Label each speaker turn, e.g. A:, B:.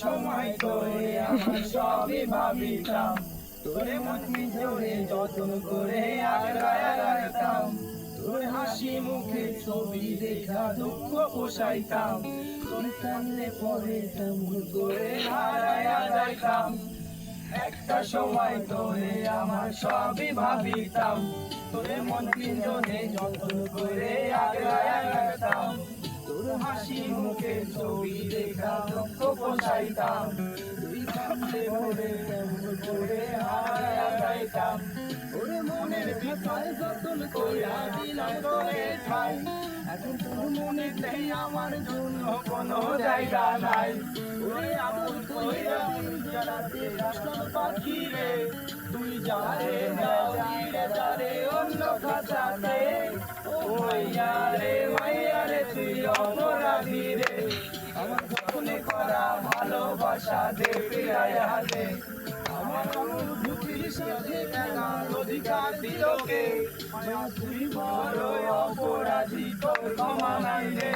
A: সময় তোরে আমার সবই ভাবিতাম, তোরে মন জোরে যত্ন করে আগলায় রাখতাম, তোর হাসি মুখে ছবি দেখা দুঃখ পোষাইতাম, তোর কান্নে পরে তেমন করে হারায়া যাইতাম। একটা সময় তোরে আমার সবই ভাবিতাম, তোরে মন পিঞ্জরে যত্ন করে আগলায় রাখতাম, তোর হাসি মুখে ছবি দেখা দুঃখ পোষাইতাম, তুই কান্দে ভরে তেমন করে হারায়া যাইতাম। ওরে মনের ভিতরে যতন কইরা দিলাম তোরে ঠাই, এখন তোর মনে নেই আমার জন্য কোনো জায়গা নাই। ওরে আপন কইরা জানাতে আসলাম পাখি রে, তুই যারে যারে যারে অন্য খাঁচাতে, মাইয়া রে তুই অপরাধী রে, আমার গোপনে করা ভালোবাসা দে ফিরাইয়া দে, আমার অনুভূতির সাথে খেলার অধিকার দিল কে, তুই বড় অপরাধী, তোর ক্ষমা নাই রে।